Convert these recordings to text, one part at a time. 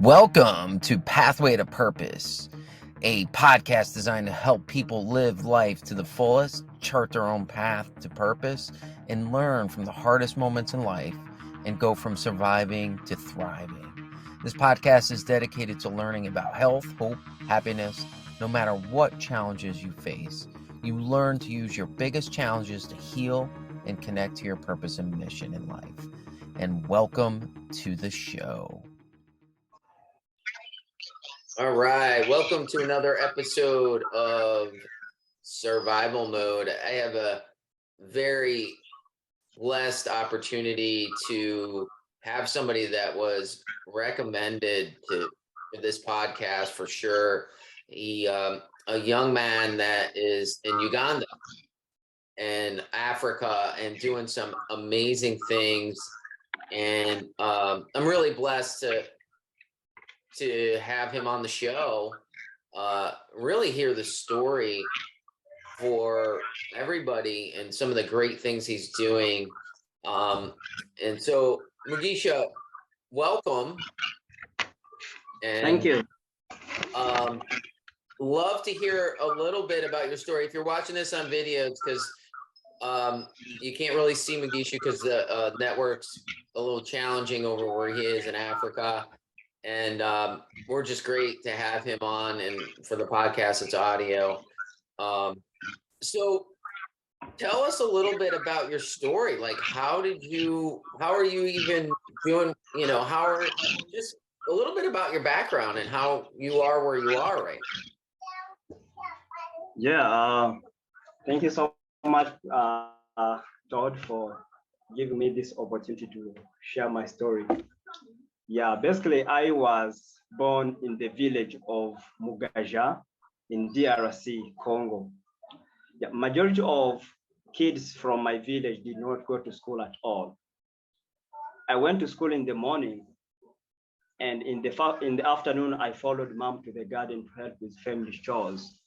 Welcome to Pathway to Purpose, a podcast designed to help people live life to the fullest, chart their own path to purpose, and learn from the hardest moments in life and go from surviving to thriving. This podcast is dedicated to learning about health, hope, happiness. No matter what challenges you face, you learn to use your biggest challenges to heal and connect to your purpose and mission in life. And welcome to the show. All right, welcome to another episode of Survival Mode. I have a very blessed opportunity to have somebody that was recommended to this podcast for sure. He, a young man that is in Uganda and Africa and doing some amazing things. And I'm really blessed to have him on the show, really hear the story for everybody and some of the great things he's doing. And so, Mugisha, welcome. And, thank you. Love to hear a little bit about your story. If you're watching this on video, it's because you can't really see Mugisha because the network's a little challenging over where he is in Africa. And we're just great to have him on, and for the podcast, it's audio. So tell us a little bit about your story. Like, how are you even doing, just a little bit about your background and how you are where you are right now. Yeah, thank you so much, Todd, for giving me this opportunity to share my story. Yeah, basically, I was born in the village of Mugisha in DRC, Congo. Yeah, majority of kids from my village did not go to school at all. I went to school in the morning, and in the afternoon, I followed mom to the garden to help with family chores.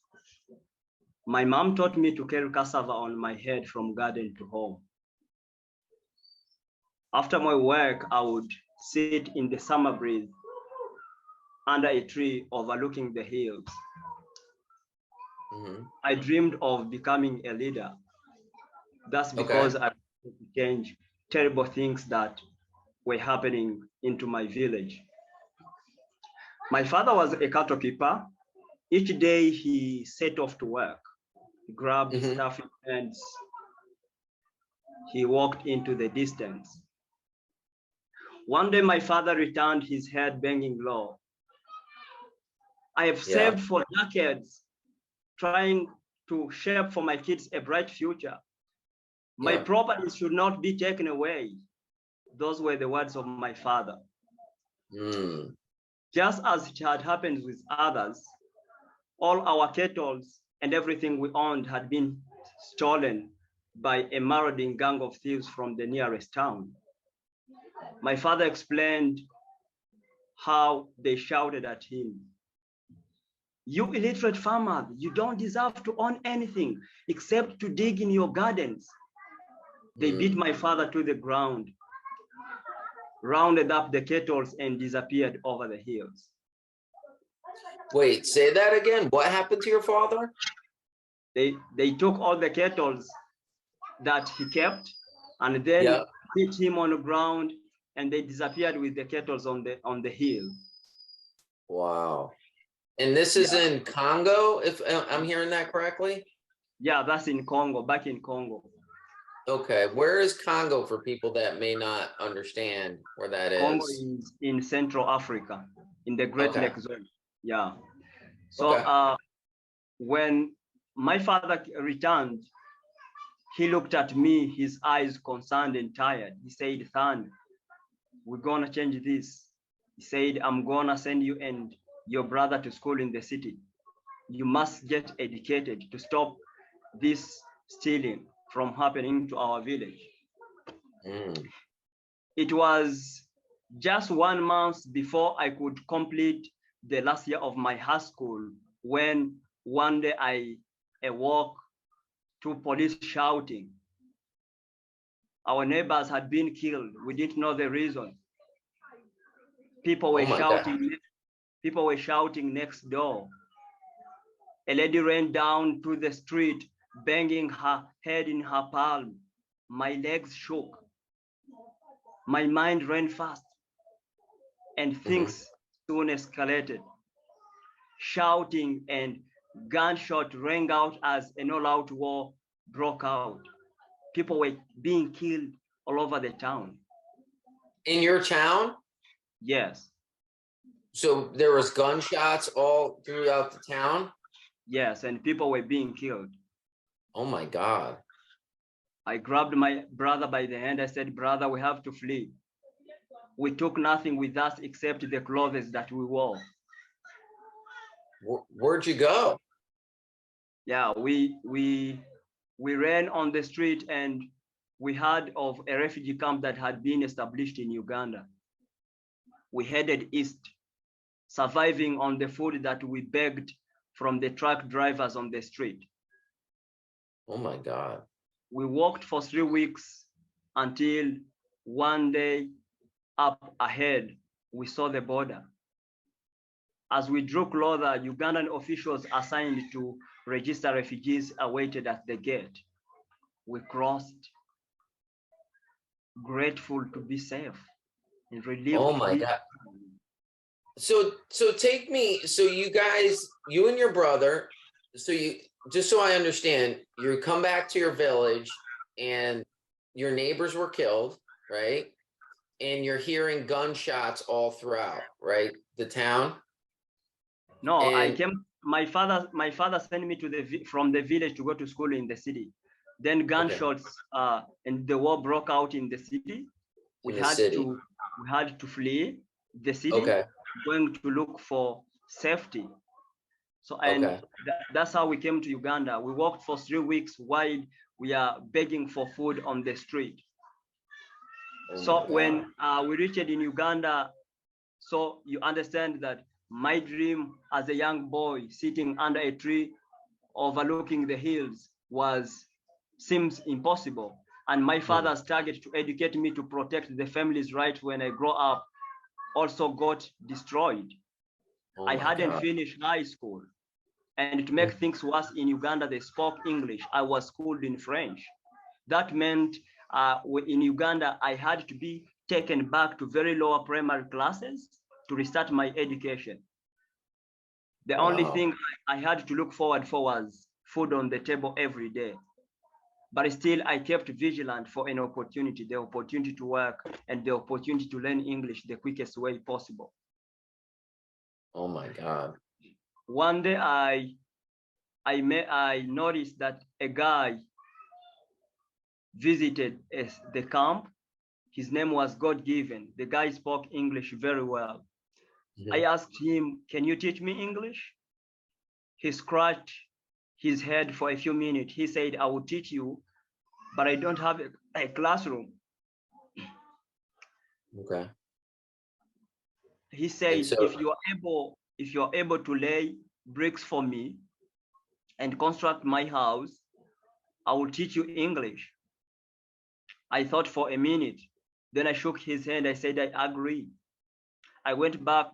My mom taught me to carry cassava on my head from garden to home. After my work, I would sit in the summer breeze under a tree overlooking the hills. Mm-hmm. I dreamed of becoming a leader. That's because I wanted to change terrible things that were happening into my village. My father was a cattle keeper. Each day he set off to work. He grabbed his stuff in hands. He walked into the distance. One day my father returned, his head banging low. I have saved for decades, trying to shape for my kids a bright future. My properties should not be taken away. Those were the words of my father. Just as it had happened with others, all our cattle and everything we owned had been stolen by a marauding gang of thieves from the nearest town. My father explained how they shouted at him, "You illiterate farmer, you don't deserve to own anything except to dig in your gardens." They beat my father to the ground, rounded up the cattle, and disappeared over the hills. Wait, say that again. What happened to your father? They took all the cattle that he kept and then beat him on the ground, and they disappeared with the cattle on the hill. Wow. And this is in Congo, if I'm hearing that correctly? Yeah, that's in Congo, back in Congo. Okay, where is Congo for people that may not understand where that is? Congo is in Central Africa, in the Great Lake Zone. Yeah. So when my father returned, he looked at me, his eyes concerned and tired. He said, "Son, we're gonna change this." He said, "I'm gonna send you and your brother to school in the city. You must get educated to stop this stealing from happening to our village." It was just 1 month before I could complete the last year of my high school when one day I awoke to police shouting. Our neighbors had been killed. We didn't know the reason. People Oh were my God. shouting. People were shouting next door. A lady ran down to the street, banging her head in her palm. My legs shook. My mind ran fast, and things soon escalated. Shouting and gunshot rang out as an all-out war broke out. People were being killed all over the town. In your town? Yes. So there was gunshots all throughout the town? Yes, and people were being killed. Oh my God. I grabbed my brother by the hand. I said, brother, we have to flee. We took nothing with us except the clothes that we wore. Where'd you go? Yeah, we ran on the street, and we heard of a refugee camp that had been established in Uganda. We headed east, surviving on the food that we begged from the truck drivers on the street. Oh my God. We walked for 3 weeks until one day up ahead, we saw the border. As we drew closer, Ugandan officials assigned to register refugees awaited at the gate. We crossed, grateful to be safe and relieved. Oh my God. So take me, so you guys, you and your brother, so you, just so I understand, you come back to your village and your neighbors were killed, right? And you're hearing gunshots all throughout, right? The town. No, and I came. My father sent me to from the village to go to school in the city. Then gunshots and the war broke out in the city. We had to flee the city, going to look for safety. So and that's how we came to Uganda. We walked for 3 weeks while we are begging for food on the street. So when we reached in Uganda, so you understand that my dream as a young boy sitting under a tree overlooking the hills seems impossible. And my father's target to educate me to protect the family's right when I grow up also got destroyed. I hadn't finished high school. And to make things worse, in Uganda, they spoke English. I was schooled in French. That meant in Uganda, I had to be taken back to very lower primary classes to restart my education. The only thing I had to look forward for was food on the table every day. But still, I kept vigilant for an opportunity, the opportunity to work and the opportunity to learn English the quickest way possible. Oh my God. One day, I noticed that a guy visited the camp. His name was God-given. The guy spoke English very well. I asked him, can you teach me English? He scratched his head for a few minutes. He said, I will teach you, but I don't have a classroom. Okay. He said, if you're able to lay bricks for me and construct my house, I will teach you English. I thought for a minute. Then I shook his hand. I said, I agree. I went back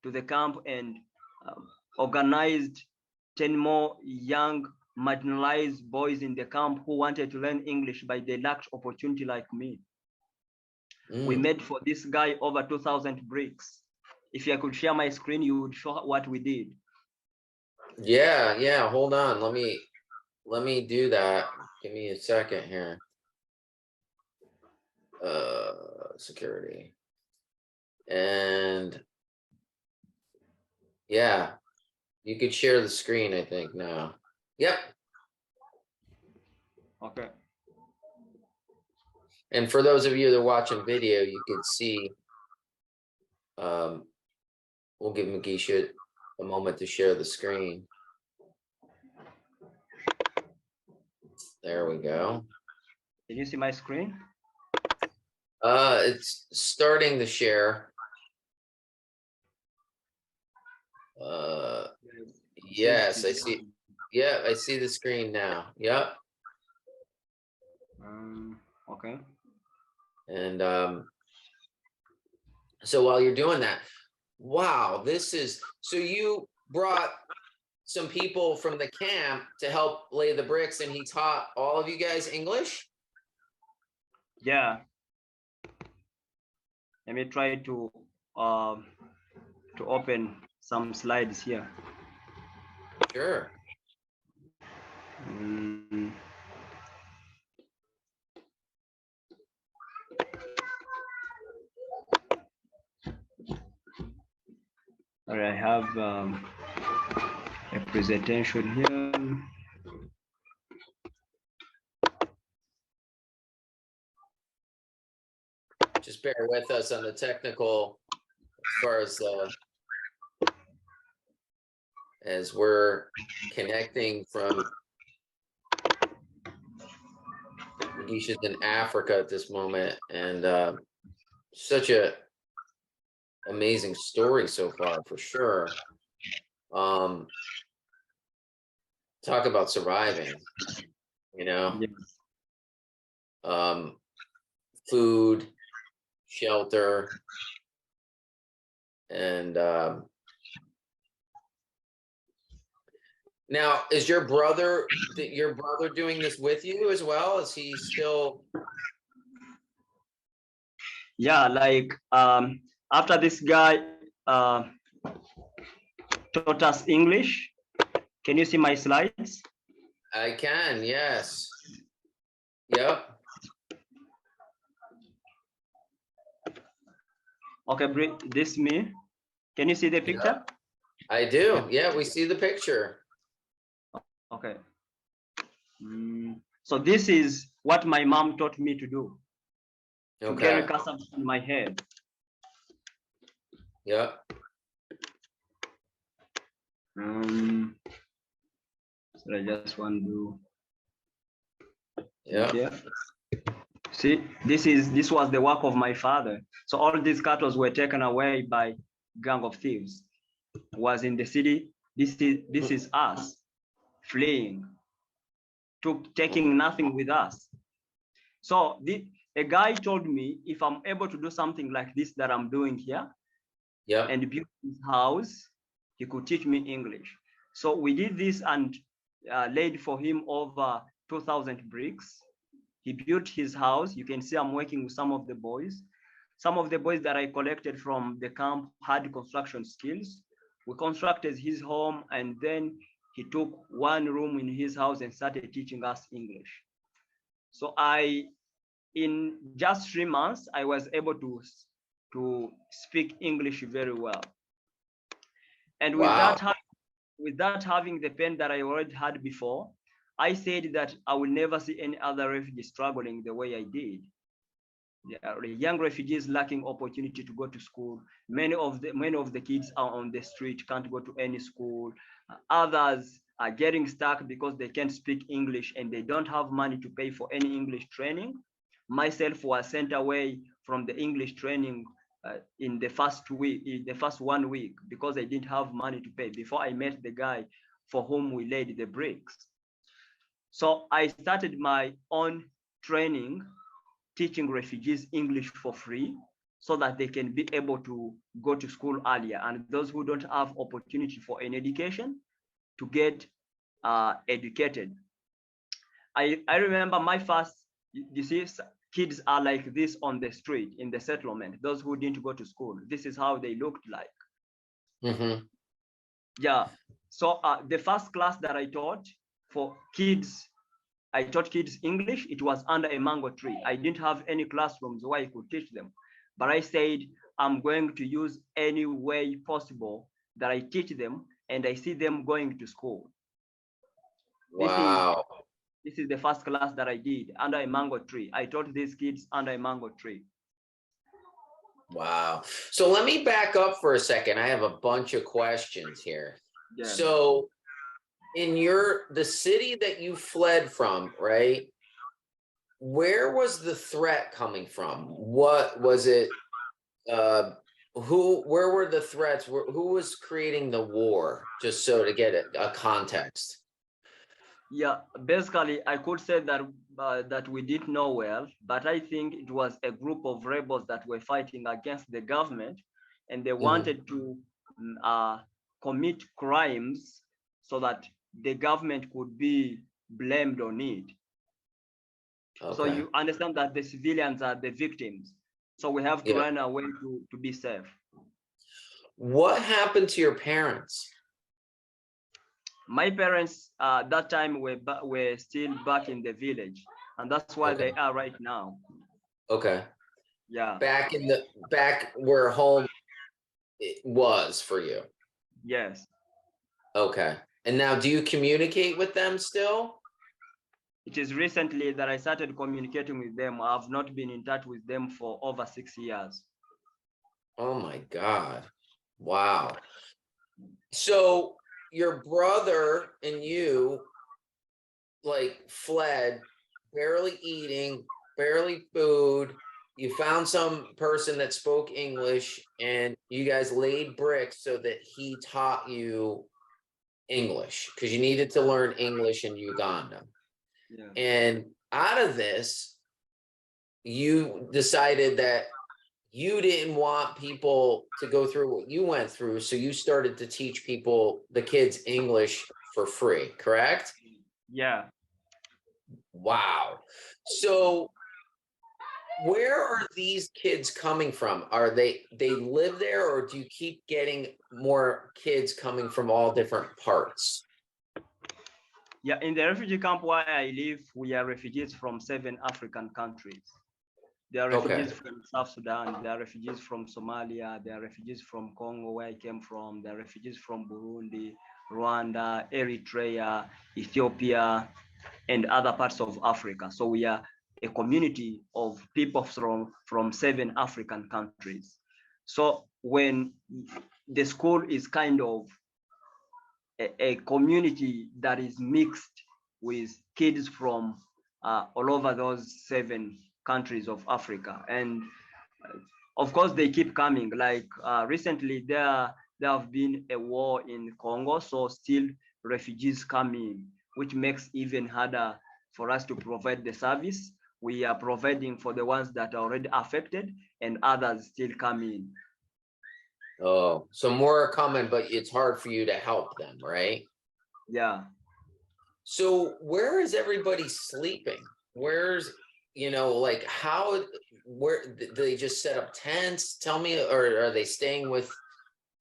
to the camp and organized 10 more young marginalized boys in the camp who wanted to learn English, but they lacked opportunity like me. We made for this guy over 2,000 bricks. If I could share my screen, you would show what we did. Yeah. Hold on. Let me do that. Give me a second here. Security. And yeah, you could share the screen, I think, now. Yep. Okay. And for those of you that are watching video, you can see, we'll give Mugisha a moment to share the screen. There we go. Can you see my screen? It's starting to share. Yes, I see. Yeah, I see the screen now. Yep. Okay. And so while you're doing that, Wow, this is so you brought some people from the camp to help lay the bricks, and he taught all of you guys English? Yeah. Let me try to open some slides here. Sure. I have a presentation here. Just bear with us on the technical as far as we're connecting from Mugisha's in Africa at this moment, and such a amazing story so far for sure. Talk about surviving, you know. Yes. Food, shelter, and now is your brother doing this with you as well? Is he still? Yeah, like after this guy taught us English. Can you see my slides? I can, yes. Yep. Okay, this me. Can you see the picture? Yep. I do. Yeah, we see the picture. Okay. So this is what my mom taught me to do. To carry customer in my head. Yep. So I just want to do. Yeah. See, this was the work of my father. So all these cattle were taken away by gang of thieves. Was in the city. This is us fleeing, taking nothing with us. So a guy told me if I'm able to do something like this that I'm doing here, and build his house, he could teach me English. So we did this and laid for him over 2,000 bricks. He built his house. You can see I'm working with some of the boys. Some of the boys that I collected from the camp had construction skills. We constructed his home, and then he took one room in his house and started teaching us English. So in just 3 months, I was able to speak English very well. And with that having the pen that I already had before, I said that I will never see any other refugee struggling the way I did. There are young refugees lacking opportunity to go to school. Many of the kids are on the street, can't go to any school. Others are getting stuck because they can't speak English and they don't have money to pay for any English training. Myself was sent away from the English training in the first 1 week, because I didn't have money to pay before I met the guy for whom we laid the bricks. So I started my own training, teaching refugees English for free so that they can be able to go to school earlier. And those who don't have opportunity for an education to get educated. I remember my first, you see, kids are like this on the street in the settlement, those who didn't go to school. This is how they looked like. Mm-hmm. Yeah. So the first class that I taught for kids, I taught kids English. It was under a mango tree. I didn't have any classrooms where I could teach them. But I said, I'm going to use any way possible that I teach them and I see them going to school. Wow. This is the first class that I did under a mango tree. I taught these kids under a mango tree. Wow. So let me back up for a second. I have a bunch of questions here. Yeah. So in the city that you fled from, right? Where was the threat coming from? What was it? Where were the threats? Who was creating the war? Just so to get a context. Yeah, basically, I could say that that we didn't know well, but I think it was a group of rebels that were fighting against the government, and they wanted to commit crimes so that the government could be blamed on it. Okay. So you understand that the civilians are the victims. So we have to run away to be safe. What happened to your parents? My parents that time were still back in the village, and that's why they are right now. Okay. Yeah. Back where home was for you. Yes. Okay. And now, do you communicate with them still? It is recently that I started communicating with them. I've not been in touch with them for over 6 years. Oh my God. Wow. So your brother and you like fled, barely eating, barely food. You found some person that spoke English and you guys laid bricks so that he taught you English because you needed to learn English in Uganda. Yeah. And out of this, you decided that you didn't want people to go through what you went through. So you started to teach people, the kids, English for free, correct? Yeah. Wow. So where are these kids coming from? Are they live there, or do you keep getting more kids coming from all different parts? Yeah, in the refugee camp where I live, we are refugees from 7 African countries. There are refugees from South Sudan, there are refugees from Somalia, there are refugees from Congo, where I came from, there are refugees from Burundi, Rwanda, Eritrea, Ethiopia, and other parts of Africa. So we are a community of people from 7 African countries. So when the school is kind of a community that is mixed with kids from all over those 7 countries of Africa. And of course, they keep coming. Like recently, there have been a war in Congo, so still refugees come in, which makes even harder for us to provide the service. We are providing for the ones that are already affected, and others still come in. Oh, so more are coming, but it's hard for you to help them, right? Yeah. So where is everybody sleeping? Where's, like where do they just set up tents? Tell me, or are they staying with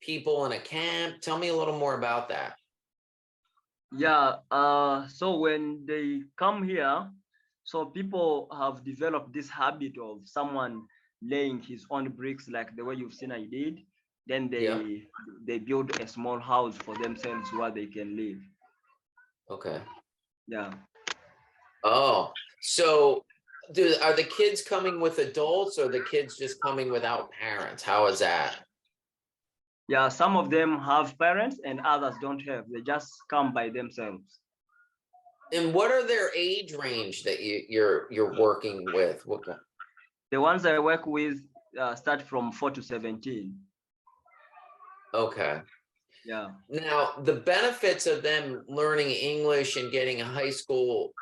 people in a camp? Tell me a little more about that. Yeah. So when they come here, so people have developed this habit of someone laying his own bricks, like the way you've seen I did. Then they build a small house for themselves where they can live. Okay. Yeah. Oh, so are the kids coming with adults, or the kids just coming without parents? How is that? Yeah, some of them have parents and others don't have. They just come by themselves. And what are their age range that you're working with? The ones I work with start from 4 to 17. Okay. Yeah. Now, the benefits of them learning English and getting a high school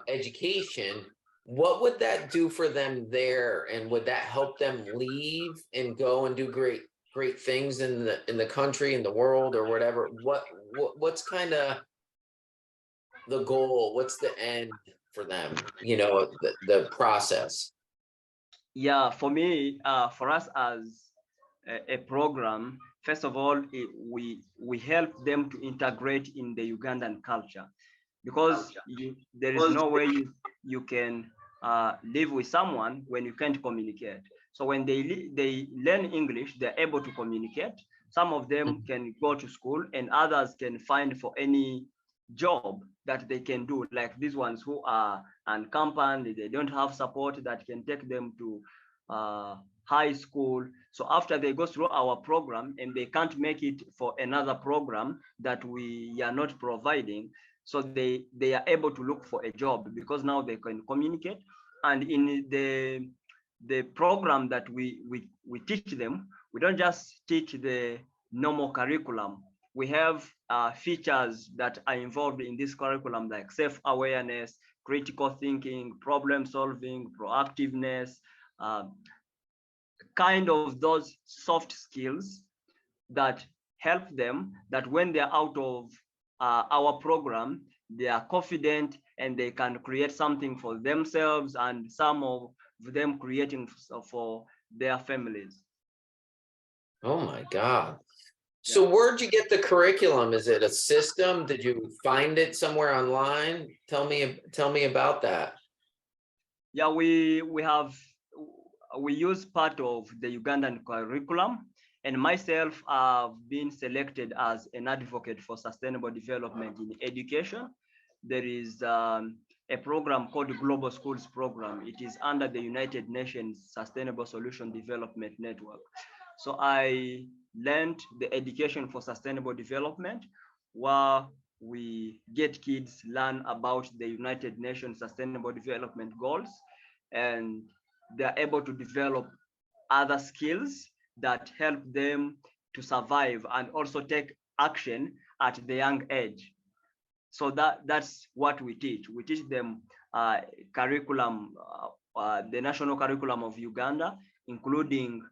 education, what would that do for them there? And would that help them leave and go and do great things in the country, in the world, or whatever? What's kind of the goal? What's the end for them? The process. Yeah, for me, for us as a program, first of all, we help them to integrate in the Ugandan culture, because there is no way you can live with someone when you can't communicate. So when they learn English, they're able to communicate. Some of them can go to school, and others can find for any job that they can do, like these ones who are unaccompanied, they don't have support that can take them to high school. So after they go through our program and they can't make it for another program that we are not providing, so they are able to look for a job, because now they can communicate. And in the program that we teach them, we don't just teach the normal curriculum. We have features that are involved in this curriculum, like self-awareness, critical thinking, problem solving, proactiveness, kind of those soft skills that help them, that when they're out of our program, they are confident and they can create something for themselves, and some of them creating for their families. Oh my God. Yeah. So where'd you get the curriculum? Is it a system? Did you find it somewhere online? Tell me about that. Yeah, we use part of the Ugandan curriculum, and myself I've been selected as an advocate for sustainable development in education. There is a program called the Global Schools Program. It is under the United Nations Sustainable Solution Development Network. So I learned the education for sustainable development, where we get kids learn about the United Nations Sustainable Development Goals, and they're able to develop other skills that help them to survive and also take action at the young age. So that's what we teach. We teach them curriculum, the national curriculum of Uganda, including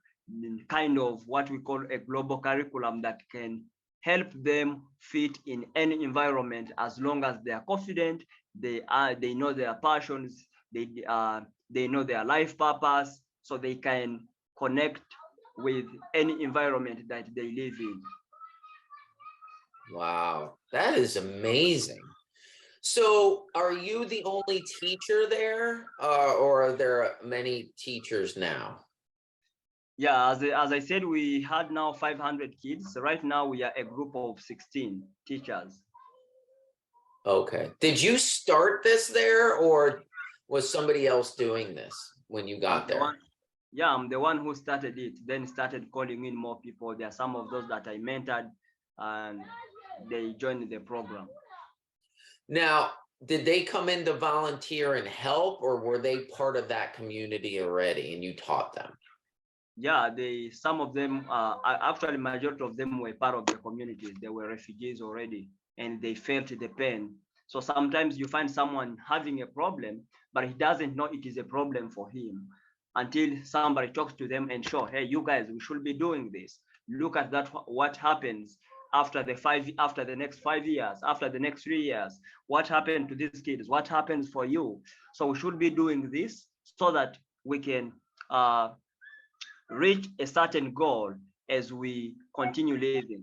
kind of what we call a global curriculum that can help them fit in any environment, as long as they are confident, they know their passions, they know their life purpose, so they can connect with any environment that they live in. Wow, that is amazing. So are you the only teacher there, or are there many teachers now? Yeah, as I said, we had now 500 kids. Right now, we are a group of 16 teachers. Okay. Did you start this there, or was somebody else doing this when you got there? Yeah, I'm the one who started it, then started calling in more people. There are some of those that I mentored, and they joined the program. Now, did they come in to volunteer and help, or were they part of that community already and you taught them? Yeah, some of them, actually majority of them were part of the communities. They were refugees already, and they felt the pain. So sometimes you find someone having a problem, but he doesn't know it is a problem for him until somebody talks to them and show, hey, you guys, we should be doing this. Look at that, what happens after the next 5 years, after the next 3 years, what happened to these kids, what happens for you. So we should be doing this so that we can reach a certain goal as we continue living.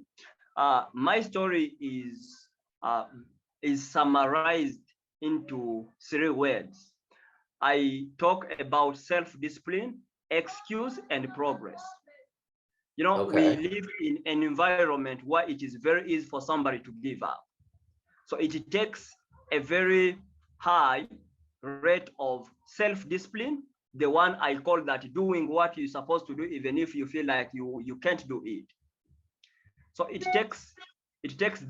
My story is summarized into 3 words. I talk about self-discipline, excuse, and progress. You know, we Okay. live in an environment where it is very easy for somebody to give up. So it takes a very high rate of self-discipline, the one I call that doing what you're supposed to do, even if you feel like you can't do it. So it takes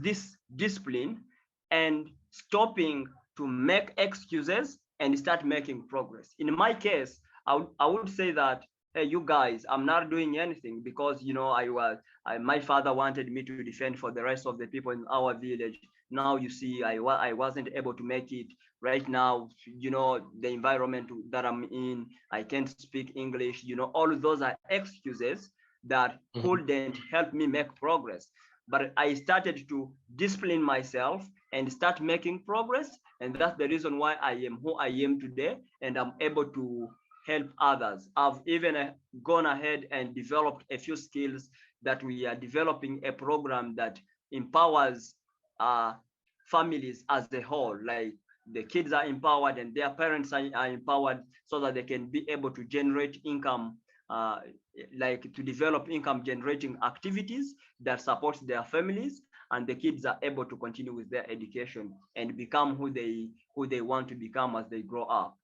this discipline and stopping to make excuses and start making progress. In my case, I would say that, hey, you guys, I'm not doing anything because, you know, my father wanted me to defend for the rest of the people in our village. Now you see, I wasn't able to make it. Right now, you know, the environment that I'm in, I can't speak English. You know, all of those are excuses that couldn't help me make progress. But I started to discipline myself and start making progress. And that's the reason why I am who I am today. And I'm able to help others. I've even gone ahead and developed a few skills that we are developing a program that empowers families as a whole. Like the kids are empowered and their parents are empowered so that they can be able to generate income, like to develop income generating activities that support their families, and the kids are able to continue with their education and become who they want to become as they grow up.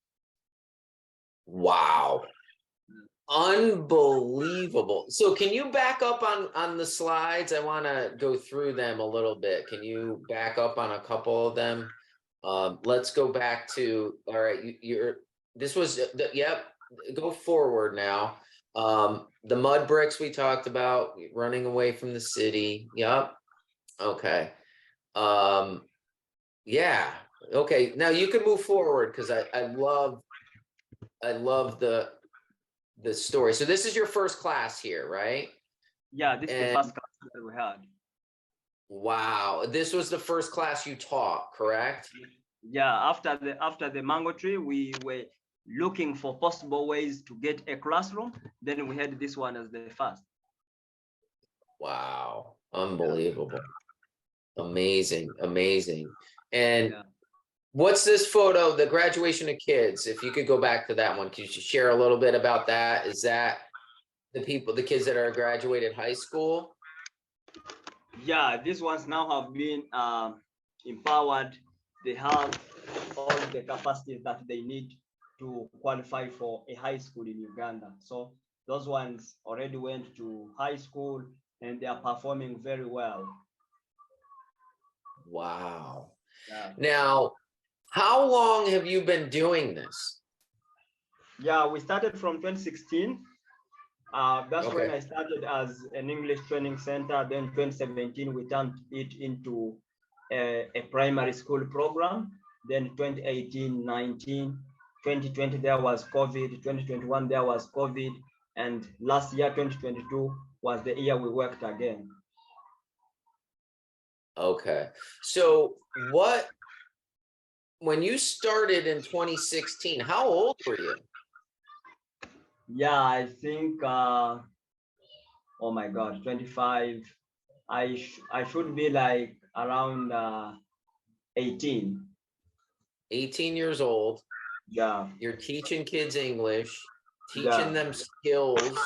Wow. Unbelievable. So can you back up on the slides? I want to go through them a little bit. Can you back up on a couple of them? Let's go back to, all right, this was, yep, go forward now. The mud bricks we talked about, running away from the city. Yep. Okay. Yeah. Okay. Now you can move forward because I love the the story. So this is your first class here, right? Yeah, this is the first class that we had. Wow, this was the first class you taught, correct? Yeah, after the mango tree, we were looking for possible ways to get a classroom. Then we had this one as the first. Wow, unbelievable. Amazing, amazing. And what's this photo, the graduation of kids? If you could go back to that one, could you share a little bit about that? Is that the kids that are graduated high school? Yeah, these ones now have been empowered. They have all the capacities that they need to qualify for a high school in Uganda. So those ones already went to high school and they are performing very well. Wow. Yeah. Now, how long have you been doing this? Yeah, we started from 2016. That's when I started as an English training center. Then 2017, we turned it into a primary school program. Then 2018, 19, 2020, there was COVID. 2021, there was COVID. And last year, 2022, was the year we worked again. Okay. So when you started in 2016, how old were you? Yeah, I think, oh my God, 25. I should be like around 18. 18 years old. Yeah. You're teaching kids English, teaching them skills,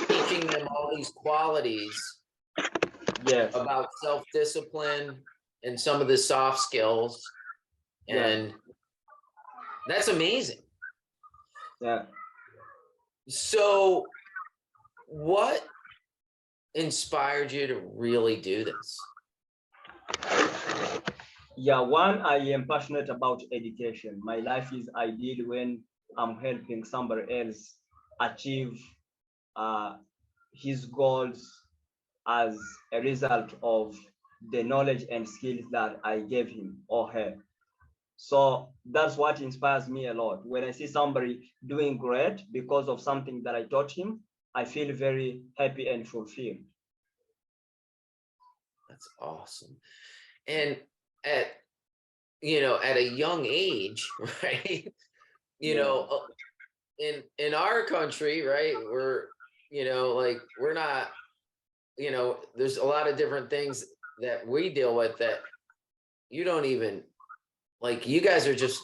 teaching them all these qualities about self-discipline and some of the soft skills. And that's amazing. Yeah. So what inspired you to really do this? Yeah, one, I am passionate about education. My life is ideal when I'm helping somebody else achieve his goals as a result of the knowledge and skills that I gave him or her. So that's what inspires me a lot. When I see somebody doing great because of something that I taught him, I feel very happy and fulfilled. That's awesome. And at a young age, right? In our country, right, we're not, there's a lot of different things that we deal with that you don't even, like, you guys are just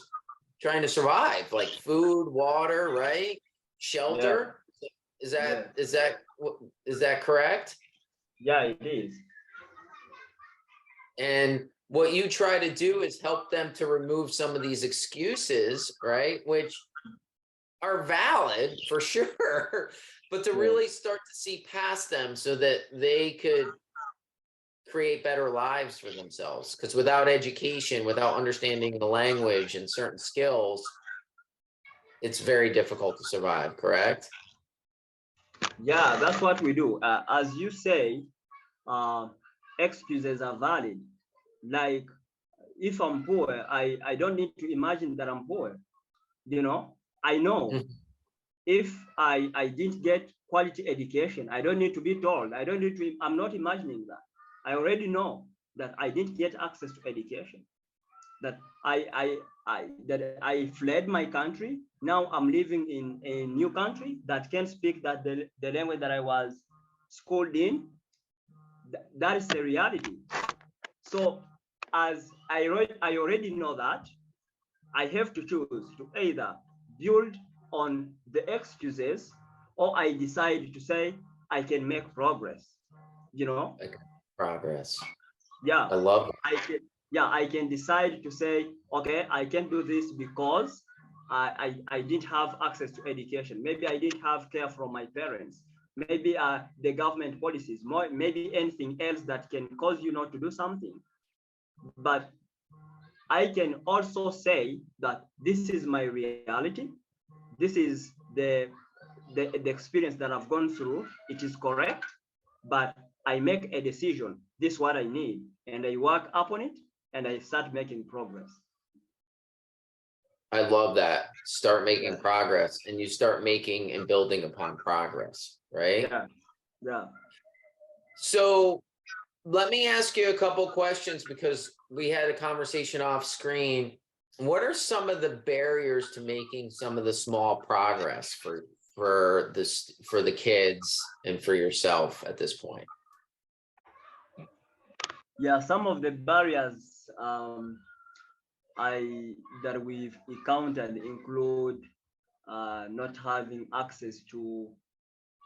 trying to survive, like food, water, right? Shelter. Is that correct? Yeah, it is. And what you try to do is help them to remove some of these excuses, right? Which are valid for sure, but to really start to see past them so that they could create better lives for themselves. Because without education, without understanding the language and certain skills, it's very difficult to survive, correct? Yeah, that's what we do. As you say, excuses are valid. Like, if I'm poor, I don't need to imagine that I'm poor. I know if I didn't get quality education, I don't need to be told. I'm not imagining that. I already know that I didn't get access to education, that I fled my country. Now I'm living in a new country that can speak the language that I was schooled in. That is the reality. So as I already know that, I have to choose to either build on the excuses, or I decide to say I can make progress. Like progress. Yeah, I love it. I can decide to say, okay, I can do this because I didn't have access to education. Maybe I didn't have care from my parents. Maybe the government policies, maybe anything else that can cause you not to do something. But I can also say that this is my reality. This is the experience that I've gone through. It is correct, but I make a decision. This is what I need, and I work upon it, and I start making progress. I love that. Start making Yeah, progress, and you start making and building upon progress, right? yeah, yeah. So let me ask you a couple questions because we had a conversation off screen. What are some of the barriers to making some of the small progress for the kids and for yourself at this point? Yeah, some of the barriers I that we've encountered include not having access to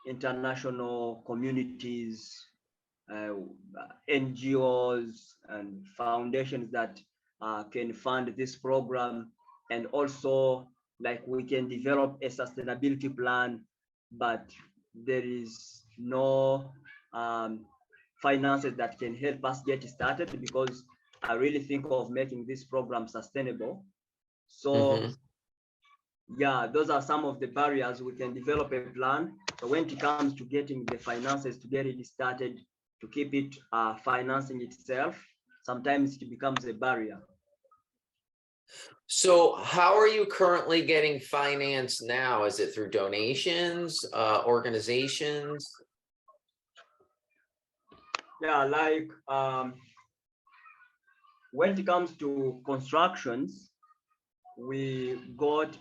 international communities, uh, NGOs, and foundations that can fund this program, and also like we can develop a sustainability plan, but there is no um, finances that can help us get started because I really think of making this program sustainable. So Mm-hmm. yeah, those are some of the barriers. We can develop a plan, but when it comes to getting the finances to get it started, to keep it financing itself, sometimes it becomes a barrier. So how are you currently getting financed now? Is it through donations, organizations? Yeah, like when it comes to constructions, we got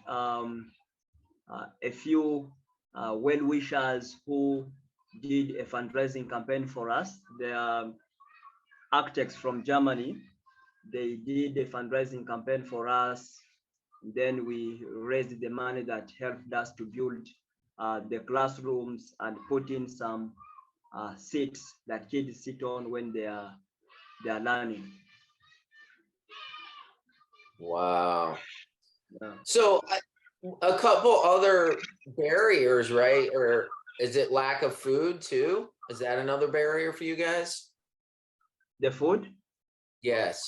a few well-wishers who did a fundraising campaign for us. They are architects from Germany. They did a fundraising campaign for us. Then we raised the money that helped us to build the classrooms and put in some seats that kids sit on when they are learning. Wow. Yeah. So a couple other barriers, right? Or is it lack of food too? Is that another barrier for you guys? The food, Yes.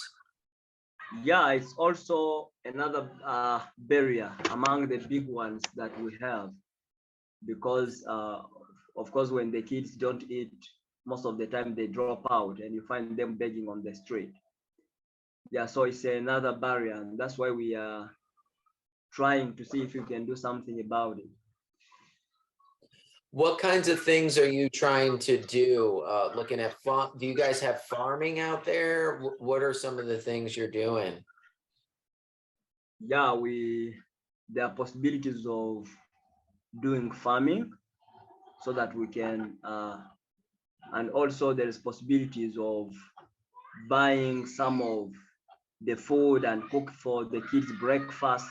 yeah, it's also another barrier among the big ones that we have because, of course, when the kids don't eat, most of the time they drop out and you find them begging on the street. Yeah, so it's another barrier, and that's why we are trying to see if we can do something about it. What kinds of things are you trying to do? Looking at farm, do you guys have farming out there? What are some of the things you're doing? Yeah, there are possibilities of doing farming so that we can, and also there is possibilities of buying some of the food and cook for the kids breakfast,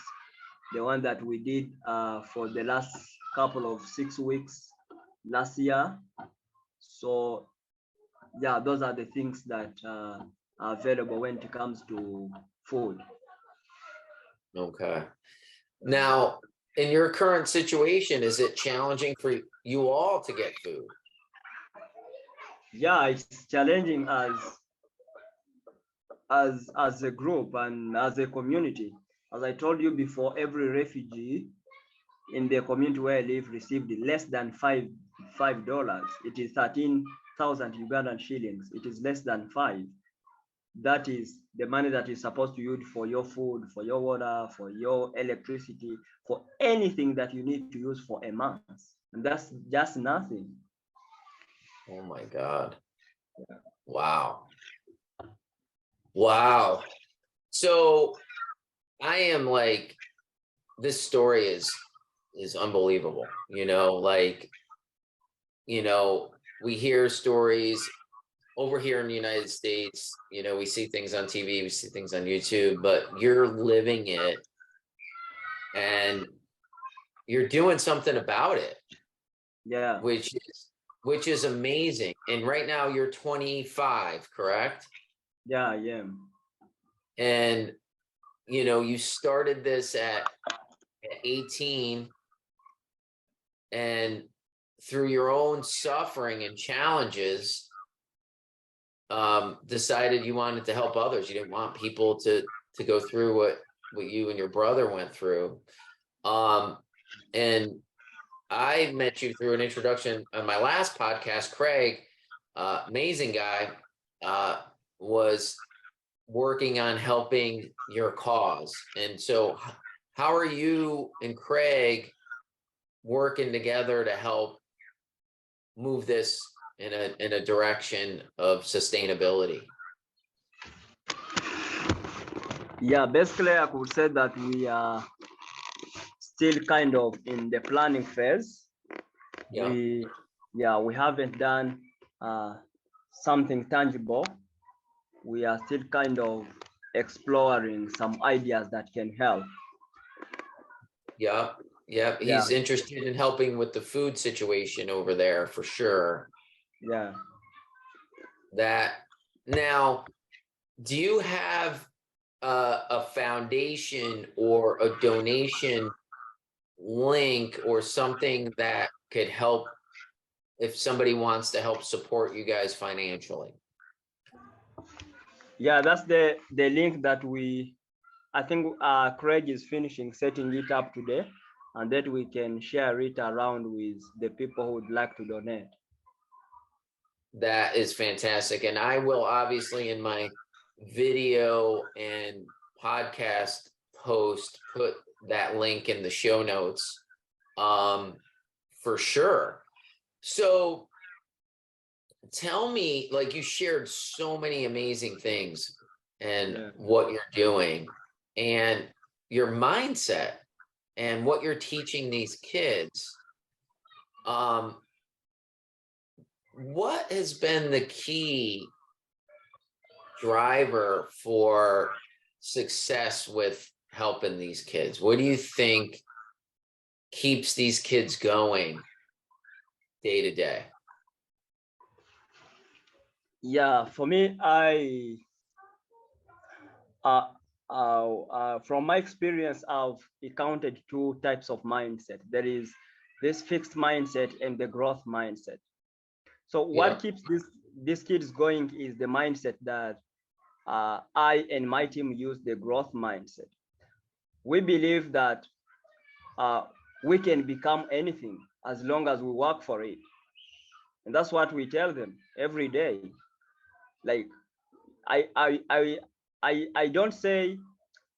the one that we did for the last couple of 6 weeks last year. So yeah, those are the things that are available when it comes to food. Okay. Now, in your current situation, is it challenging for you all to get food? Yeah, it's challenging as a group and as a community. As I told you before, every refugee in the community where I live received less than $5. It is 13,000 Ugandan shillings. It is less than five. That is the money that is supposed to use for your food, for your water, for your electricity, for anything that you need to use for a month. And that's just nothing. Oh my God. Wow. Wow. So I am like, this story is unbelievable. We hear stories over here in the United States, we see things on TV, we see things on YouTube, but you're living it and you're doing something about it, Yeah, which is amazing. And right now you're 25, correct? yeah, yeah. And you started this at 18, and through your own suffering and challenges, decided you wanted to help others. You didn't want people to go through what you and your brother went through. And I met you through an introduction on my last podcast. Craig, amazing guy, was working on helping your cause. And so how are you and Craig working together to help move this in a direction of sustainability? Yeah, basically I could say that we are still kind of in the planning phase. Yeah. We haven't done something tangible. We are still kind of exploring some ideas that can help. Yeah. Yeah. He's interested in helping with the food situation over there for sure. Yeah. That now, do you have a foundation or a donation link or something that could help if somebody wants to help support you guys financially? Yeah, that's the link that I think Craig is finishing setting it up today, and that we can share it around with the people who would like to donate. That is fantastic. And I will obviously in my video and podcast post put that link in the show notes for sure. So tell me, like, you shared so many amazing things and what you're doing and your mindset and what you're teaching these kids. What has been the key driver for success with helping these kids? What do you think keeps these kids going day to day? Yeah, for me, from my experience, I've encountered two types of mindset. There is this fixed mindset and the growth mindset. So what keeps these kids going is the mindset that I and my team use, the growth mindset. We believe that we can become anything as long as we work for it. And that's what we tell them every day. Like, I don't say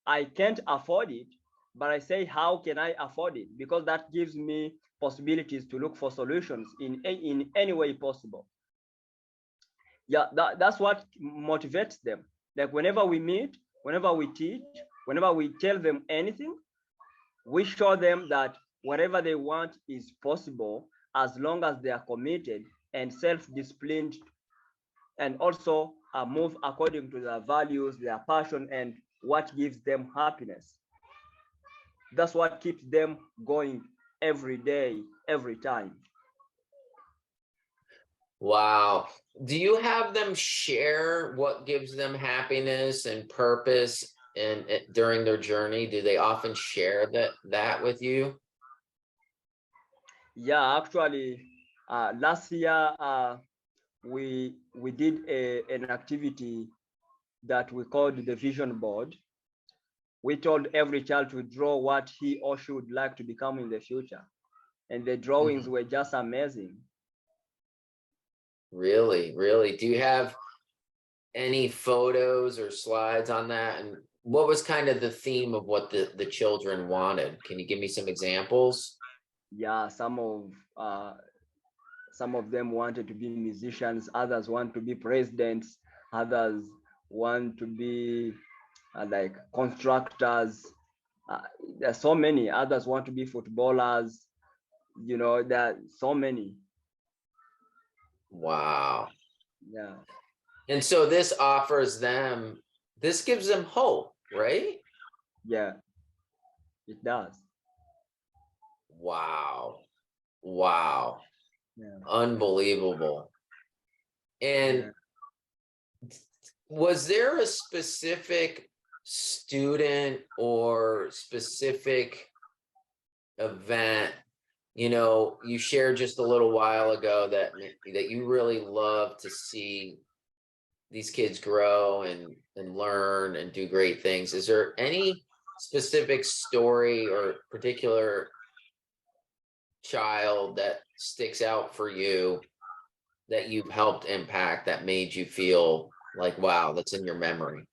I can't afford it, but I say, how can I afford it? Because that gives me possibilities to look for solutions in any way possible. Yeah, that's what motivates them. Like, whenever we meet, whenever we teach, whenever we tell them anything, we show them that whatever they want is possible as long as they are committed and self-disciplined, and also move according to their values, their passion, and what gives them happiness. That's what keeps them going every day, every time. Wow. Do you have them share what gives them happiness and purpose and during their journey? Do they often share that with you? Yeah, actually, last year we did an activity that we called the vision board. We told every child to draw what he or she would like to become in the future, and the drawings were just amazing. Really, really. Do you have any photos or slides on that? And what was kind of the theme of what the children wanted? Can you give me some examples? Yeah, some of them wanted to be musicians, others want to be presidents, others want to be like constructors. There's so many. Others want to be footballers. You know, there are so many. Wow. Yeah. And so this gives them hope, right? Yeah, it does. Wow. Wow. Yeah. Unbelievable. And Yeah. was there a specific student or specific event, you shared just a little while ago that you really love to see these kids grow and learn and do great things? Is there any specific story or particular child that sticks out for you that you've helped impact that made you feel like, wow, that's in your memory?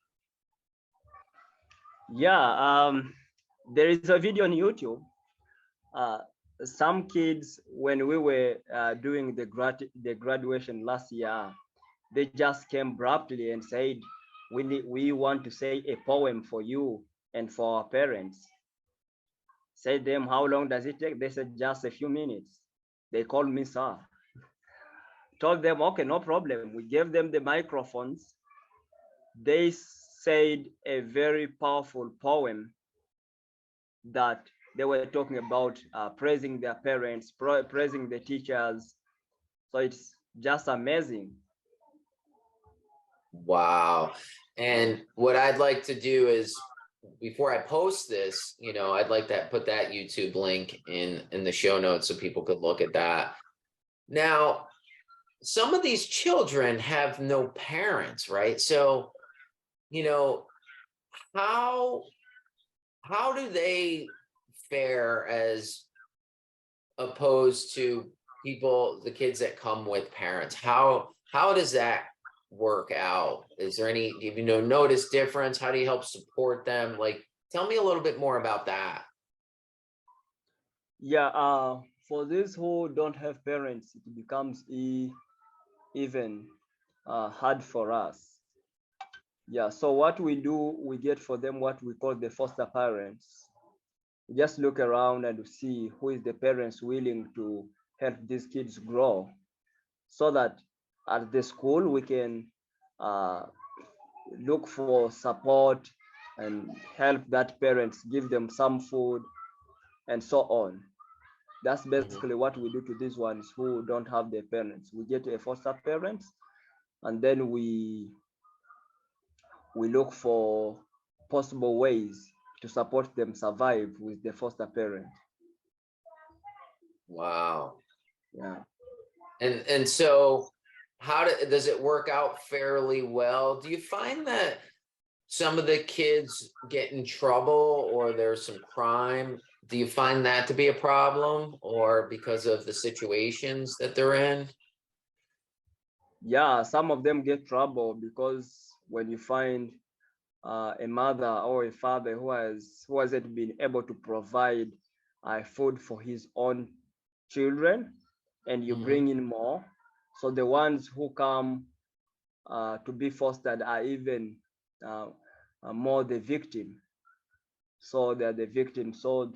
Yeah, There is a video on YouTube. Some kids, when we were doing the graduation last year, they just came abruptly and said, we want to say a poem for you and for our parents. Said them, how long does it take? They said, just a few minutes. They called me sir. Told them, okay, no problem. We gave them the microphones. They said a very powerful poem that they were talking about praising their parents, praising the teachers. So it's just amazing. Wow. And what I'd like to do is, before I post this, I'd like to put that YouTube link in the show notes so people could look at that. Now, some of these children have no parents, right? So, how do they fare as opposed to the kids that come with parents? How does that work out? Is there any, notice difference? How do you help support them? Like, tell me a little bit more about that. Yeah, for those who don't have parents, it becomes even hard for us. Yeah, so what we do, we get for them what we call the foster parents. We just look around and see who is the parents willing to help these kids grow, so that at the school we can look for support and help that parents, give them some food and so on. That's basically what we do to these ones who don't have their parents. We get a foster parents, and then we look for possible ways to support them survive with the foster parent. Wow. Yeah. And so how does it work out fairly well? Do you find that some of the kids get in trouble or there's some crime? Do you find that to be a problem, or because of the situations that they're in? Yeah, some of them get trouble because when you find a mother or a father who hasn't been able to provide food for his own children, and you bring in more, so the ones who come to be fostered are even more the victim. So they're the victim, so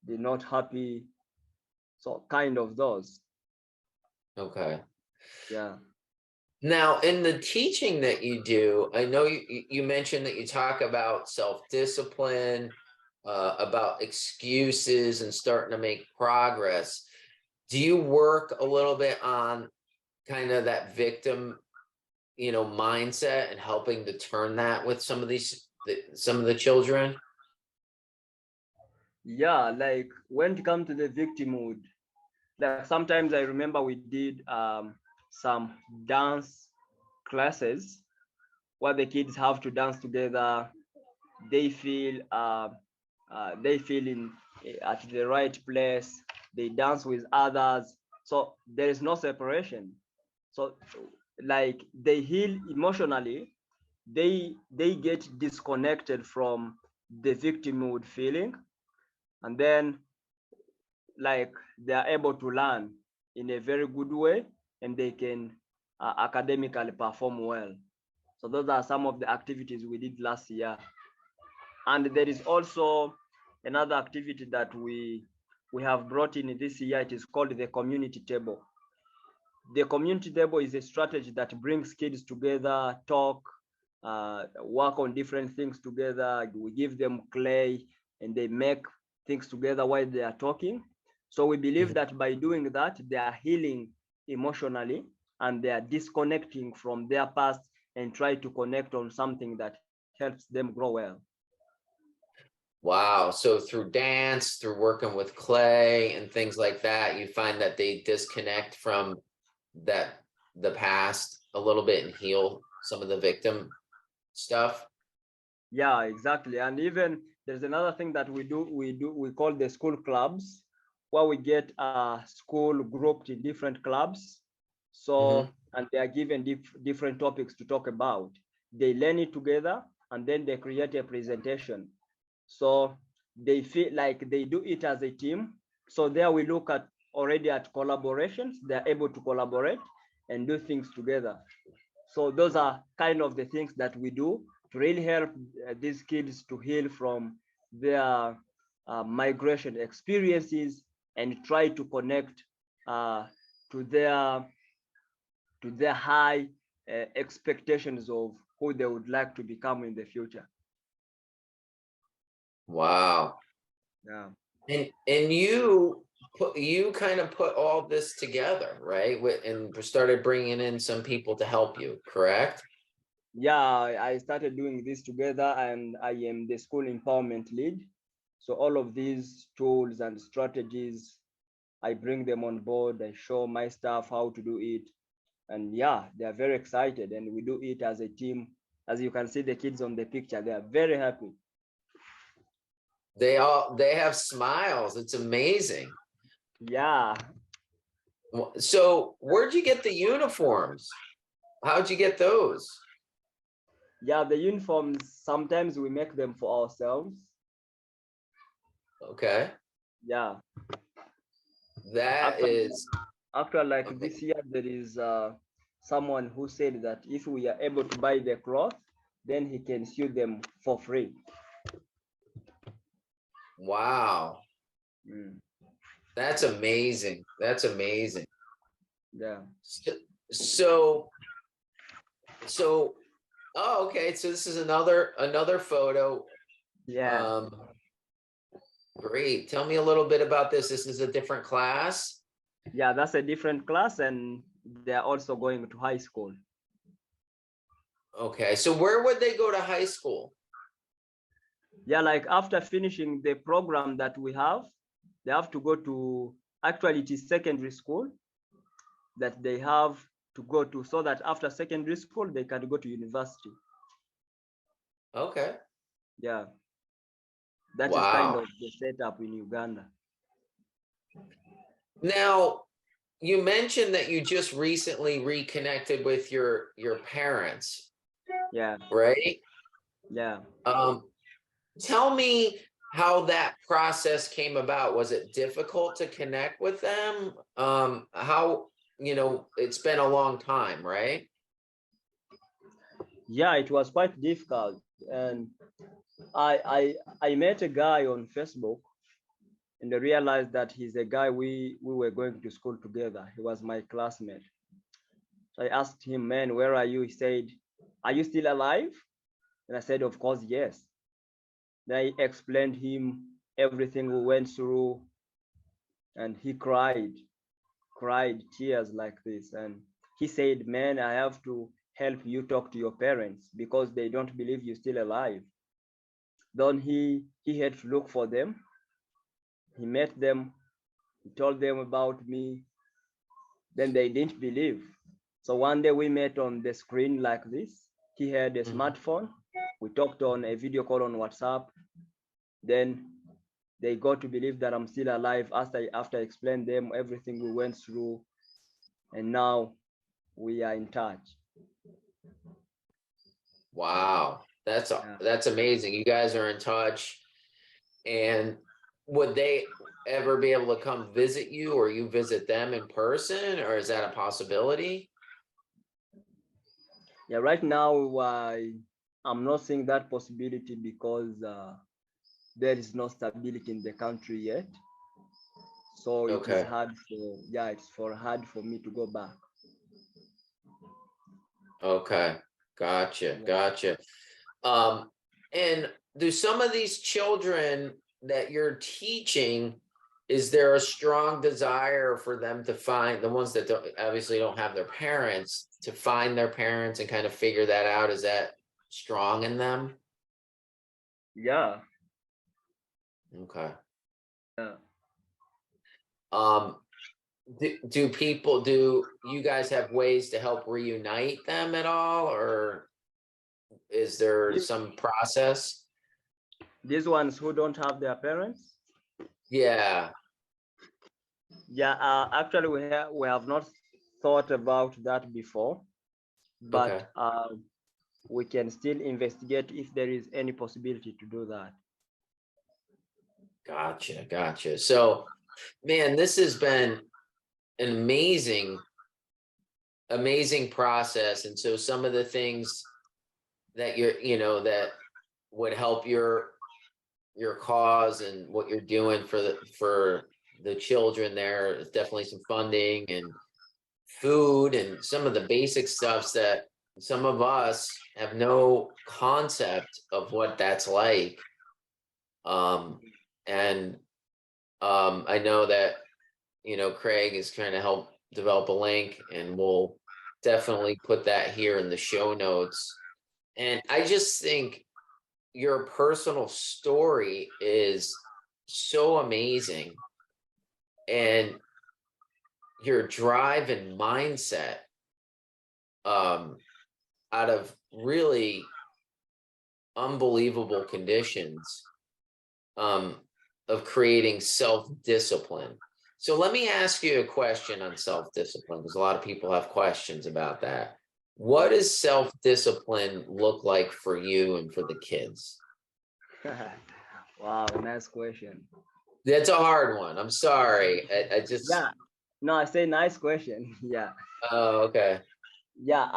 they're not happy. So kind of those. Okay. Yeah. Now, in the teaching that you do, I know you mentioned that you talk about self-discipline, about excuses and starting to make progress. Do you work a little bit on kind of that victim, mindset, and helping to turn that with some of the children? Yeah, like when it comes to the victimhood, like sometimes I remember we did some dance classes where the kids have to dance together. They feel in at the right place. They dance with others, so there is no separation. So like they heal emotionally. They get disconnected from the victimhood feeling, and then like they are able to learn in a very good way, and they can academically perform well. So those are some of the activities we did last year. And there is also another activity that we have brought in this year. It is called the community table. The community table is a strategy that brings kids together, talk, work on different things together. We give them clay and they make things together while they are talking. So we believe that by doing that, they are healing emotionally and they are disconnecting from their past and try to connect on something that helps them grow well. Wow. So through dance, through working with clay and things like that, you find that they disconnect from the past a little bit and heal some of the victim stuff. Yeah, exactly. And even there's another thing that we call the school clubs, where we get a school grouped in different clubs. So and they are given different topics to talk about. They learn it together and then they create a presentation. So they feel like they do it as a team. So there we look at already at collaborations. They're able to collaborate and do things together. So those are kind of the things that we do to really help these kids to heal from their migration experiences and try to connect to their high expectations of who they would like to become in the future. Wow. Yeah. And you kind of put all this together, right? And started bringing in some people to help you, correct? Yeah, I started doing this together, and I am the school empowerment lead. So all of these tools and strategies, I bring them on board. I show my staff how to do it. And yeah, they are very excited, and we do it as a team. As you can see the kids on the picture, they are very happy. They have smiles. It's amazing. Yeah. So where'd you get the uniforms? How'd you get those? Yeah, the uniforms, sometimes we make them for ourselves. Okay. Yeah. That is after like okay. this year, there is someone who said that if we are able to buy the cloth, then he can sew them for free. Wow. That's amazing. That's amazing. Yeah. So oh, okay. So this is another photo. Yeah. Great. Tell me a little bit about this. This is a different class. Yeah, that's a different class, and they're also going to high school. Okay. So where would they go to high school? Yeah, like after finishing the program that we have, they have to go to, actually it is secondary school that they have to go to, so that after secondary school, they can go to university. Okay. Yeah. That is kind Wow. of the setup in Uganda. Now, you mentioned that you just recently reconnected with your parents. Yeah. Right? Yeah. Tell me how that process came about. Was it difficult to connect with them? How, it's been a long time, right? Yeah, it was quite difficult. And I met a guy on Facebook, and I realized that he's a guy we were going to school together. He was my classmate. So I asked him, man, where are you? He said, are you still alive? And I said, of course, yes. Then I explained him everything we went through, and he cried tears like this. And he said, man, I have to help you talk to your parents because they don't believe you're still alive. Then he had to look for them. He met them, he told them about me. Then they didn't believe. So one day we met on the screen like this. He had a smartphone. We talked on a video call on WhatsApp. Then they got to believe that I'm still alive after I explained them everything we went through. And now we are in touch. Wow. That's amazing. You guys are in touch. And would they ever be able to come visit you, or you visit them in person, or is that a possibility? Yeah, right now I'm not seeing that possibility because there is no stability in the country yet. So it is hard hard for me to go back. Okay. Gotcha. And do some of these children that you're teaching, is there a strong desire for them to find, the ones that obviously don't have their parents, to find their parents and kind of figure that out? Is that strong in them? Yeah. Okay. Yeah. Do you guys have ways to help reunite them at all, or is there some process? These ones who don't have their parents? Yeah. Yeah, actually we have not thought about that before, but we can still investigate if there is any possibility to do that. Gotcha. So, man, this has been an amazing process. And so some of the things that that would help your cause and what you're doing for the children there is definitely some funding and food and some of the basic stuffs that some of us have no concept of what that's like. And I know that Craig is trying to help develop a link, and we'll definitely put that here in the show notes. And I just think your personal story is so amazing, and your drive and mindset out of really unbelievable conditions of creating self-discipline. So let me ask you a question on self-discipline, because a lot of people have questions about that. What does self-discipline look like for you and for the kids? Wow, nice question. That's a hard one. I'm sorry. I just Yeah, no, I say nice question. Yeah. Oh, okay. Yeah,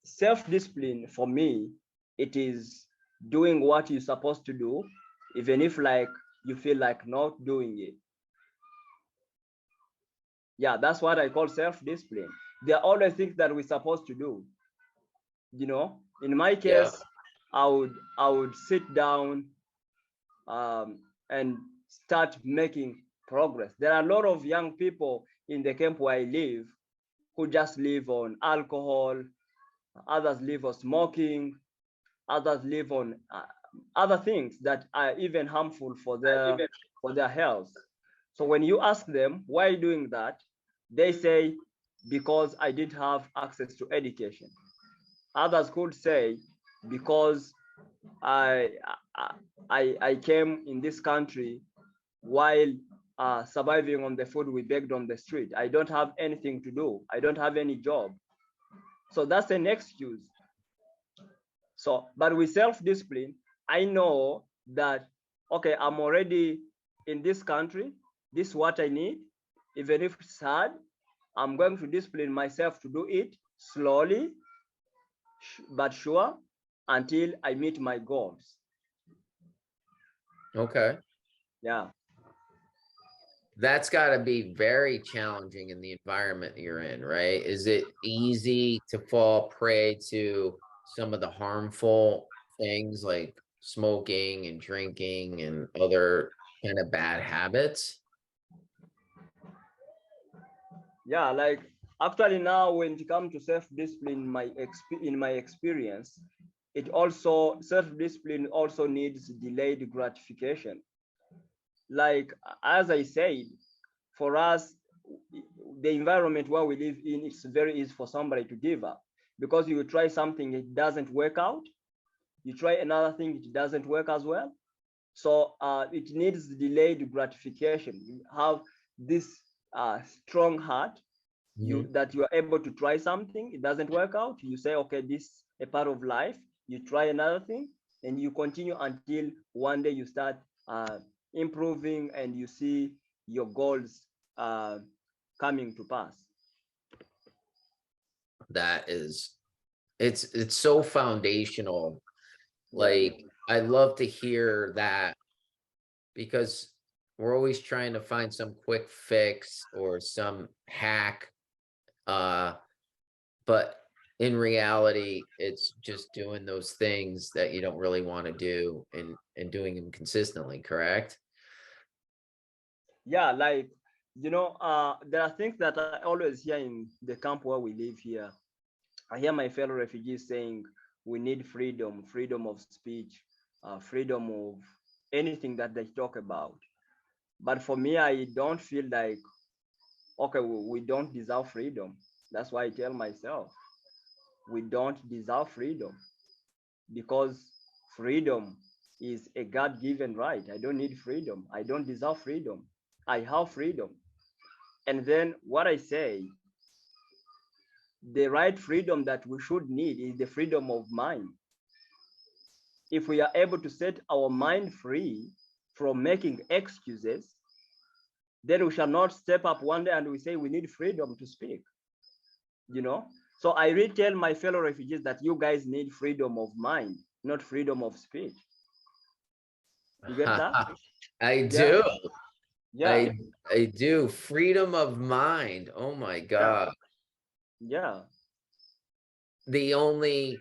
self-discipline for me, it is doing what you're supposed to do, even if like you feel like not doing it. Yeah, that's what I call self-discipline. There are always things that we're supposed to do. In my Yeah. case, I would sit down and start making progress. There are a lot of young people in the camp where I live who just live on alcohol, others live on smoking, others live on other things that are even harmful for their health. So when you ask them why are you doing that, they say because I didn't have access to education. Others could say because I I came in this country while surviving on the food we begged on the street. I don't have anything to do. I don't have any job. So that's an excuse. So, but with self-discipline, I know that, okay, I'm already in this country. This is what I need. Even if it's hard, I'm going to discipline myself to do it slowly, but sure, until I meet my goals. Okay. Yeah. That's got to be very challenging in the environment you're in, right? Is it easy to fall prey to some of the harmful things like smoking and drinking and other kind of bad habits? Yeah, like actually now when it comes to self-discipline, in my experience, it also self-discipline also needs delayed gratification. Like as I said, for us, the environment where we live in, it's very easy for somebody to give up because you try something, it doesn't work out. You try another thing, it doesn't work as well. So it needs delayed gratification. You have this strong heart, Mhm. that you are able to try something, it doesn't work out. You say, okay, this is a part of life. You try another thing, and you continue until one day you start improving and you see your goals coming to pass. That is, it's so foundational. Yeah. Like, I love to hear that because we're always trying to find some quick fix or some hack. Uh, but in reality, it's just doing those things that you don't really want to do and doing them consistently, correct? Yeah, like there are things that I always hear in the camp where we live here. I hear my fellow refugees saying we need freedom, freedom of speech, freedom of anything that they talk about. But for me, I don't feel like, okay, we don't deserve freedom. That's why I tell myself we don't deserve freedom, because freedom is a God given right. I don't need freedom. I don't deserve freedom. I have freedom. And then what I say, the right freedom that we should need is the freedom of mind. If we are able to set our mind free from making excuses, then we shall not step up one day and we say we need freedom to speak. So I really tell my fellow refugees that you guys need freedom of mind, not freedom of speech. You get that? I do. Yeah. I do. Freedom of mind. Oh my God. Yeah. The only